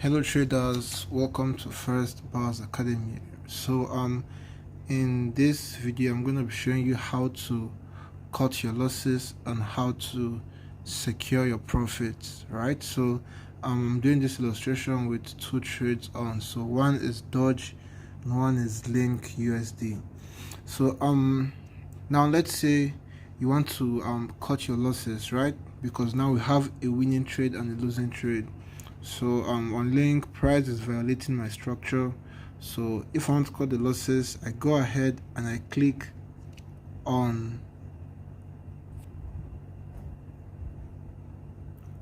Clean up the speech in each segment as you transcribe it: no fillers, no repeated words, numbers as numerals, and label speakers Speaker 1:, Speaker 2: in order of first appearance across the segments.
Speaker 1: Hello traders, welcome to First Bars Academy. In this video I'm going to be showing you how to cut your losses and how to secure your profits, right? I'm doing this illustration with two trades on. So one is Dodge and one is Link USD. Now let's say you want to cut your losses, right? Because now we have a winning trade and a losing trade. On Link, price is violating my structure. So if I want to cut the losses, I go ahead and I click on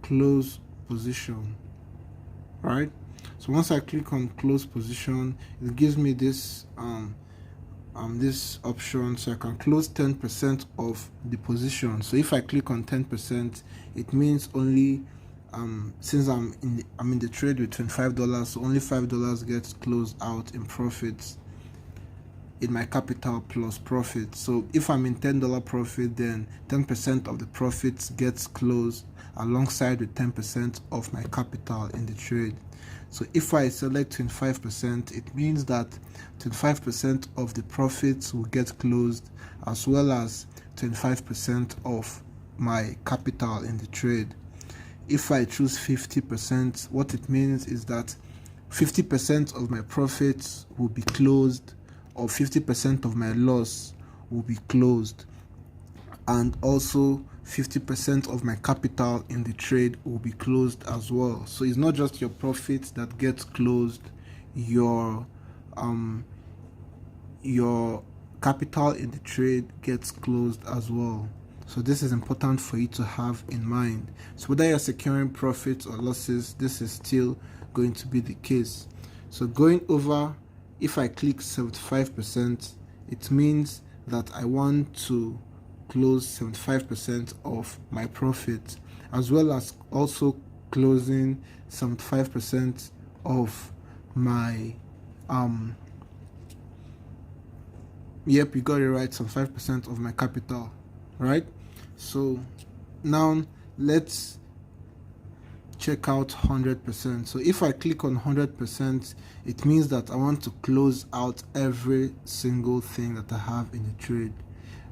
Speaker 1: close position, right? So once I click on close position, it gives me this this option, so I can close 10% of the position. So if I click on 10%, it means only since I'm in the trade with $25, so only $5 gets closed out in profits in my capital plus profit. So if I'm in $10 profit, then 10% of the profits gets closed alongside with 10% of my capital in the trade. So if I select 25%, it means that 25% of the profits will get closed, as well as 25% of my capital in the trade. If I choose 50%, what it means is that 50% of my profits will be closed, or 50% of my loss will be closed, and also 50% of my capital in the trade will be closed as well. So it's not just your profits that gets closed, your capital in the trade gets closed as well. So this is important for you to have in mind. So whether you're securing profits or losses, this is still going to be the case. So going over, if I click 75%, it means that I want to close 75% of my profit, as well as also closing 75% of my yep, you got it right, 75% of my capital, right? So now let's check out 100%. So if I click on 100%, it means that I want to close out every single thing that I have in the trade,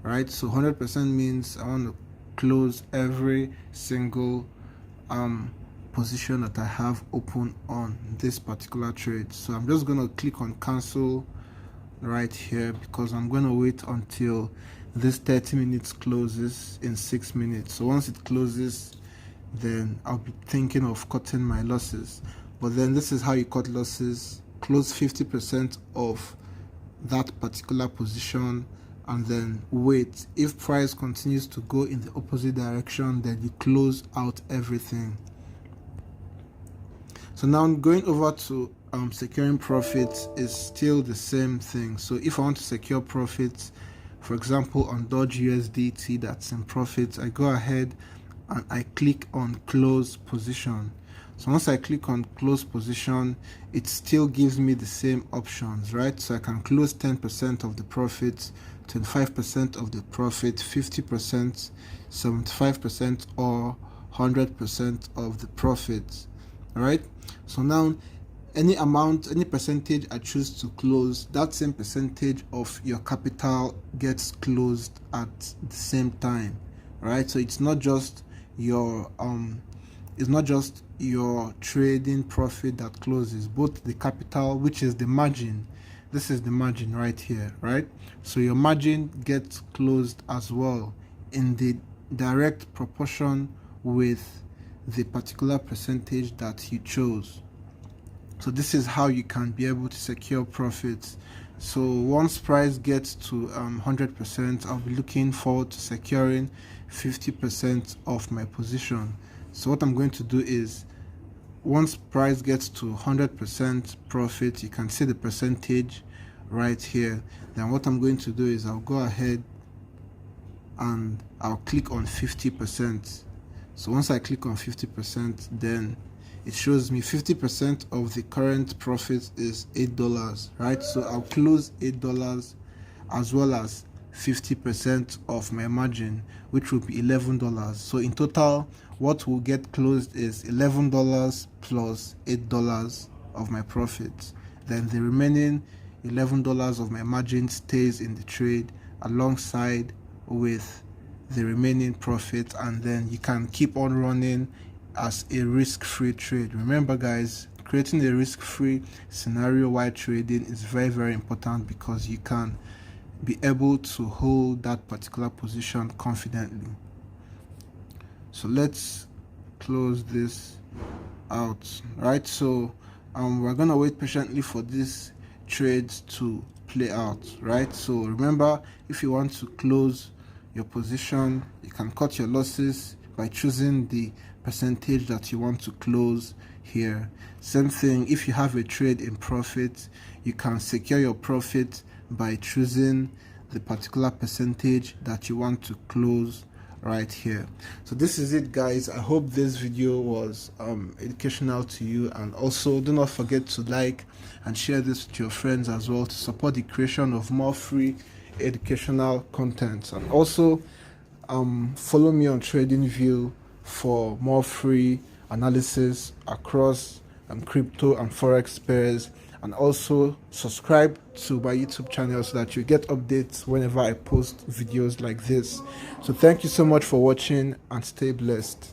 Speaker 1: right? So 100% means I want to close every single position that I have open on this particular trade. So I'm just going to click on cancel right here, because I'm going to wait until this 30 minutes closes in 6 minutes. So once it closes, then I'll be thinking of cutting my losses. But then this is how you cut losses: close 50% of that particular position, and then wait. If price continues to go in the opposite direction, then you close out everything. So now going over to securing profits is still the same thing. So if I want to secure profits, for example on Dodge USDT that's in profits, I go ahead and I click on close position. So once I click on close position, it still gives me the same options, right? So I can close 10% of the profit, 25% of the profit, 50%, 75%, or 100% of the profit. All right, so now any amount, any percentage I choose to close, that same percentage of your capital gets closed at the same time, right? So it's not just your trading profit that closes, both the capital, which is the margin, this is the margin right here, right? So your margin gets closed as well in the direct proportion with the particular percentage that you chose. So this is how you can be able to secure profits. So once price gets to 100%, I'll be looking forward to securing 50% of my position. So what I'm going to do is, once price gets to 100% profit, you can see the percentage right here. Then what I'm going to do is I'll go ahead and I'll click on 50%. So once I click on 50%, then it shows me 50% of the current profit is $8, right? So I'll close $8 as well as 50% of my margin, which will be $11. So in total, what will get closed is $11 plus $8 of my profit. Then the remaining $11 of my margin stays in the trade alongside with the remaining profit, and then you can keep on running as a risk-free trade. Remember guys, creating a risk-free scenario while trading is very, very important, because you can be able to hold that particular position confidently. So let's close this out, right? So we're gonna wait patiently for this trades to play out, right? So remember, if you want to close your position, you can cut your losses by choosing the percentage that you want to close here. Same thing, if you have a trade in profit, you can secure your profit by choosing the particular percentage that you want to close right here. So this is it guys. I hope this video was educational to you, and also do not forget to like and share this with your friends as well, to support the creation of more free educational content. And also follow me on TradingView for more free analysis across crypto and forex pairs, and also subscribe to my YouTube channel so that you get updates whenever I post videos like this. So thank you so much for watching, and stay blessed.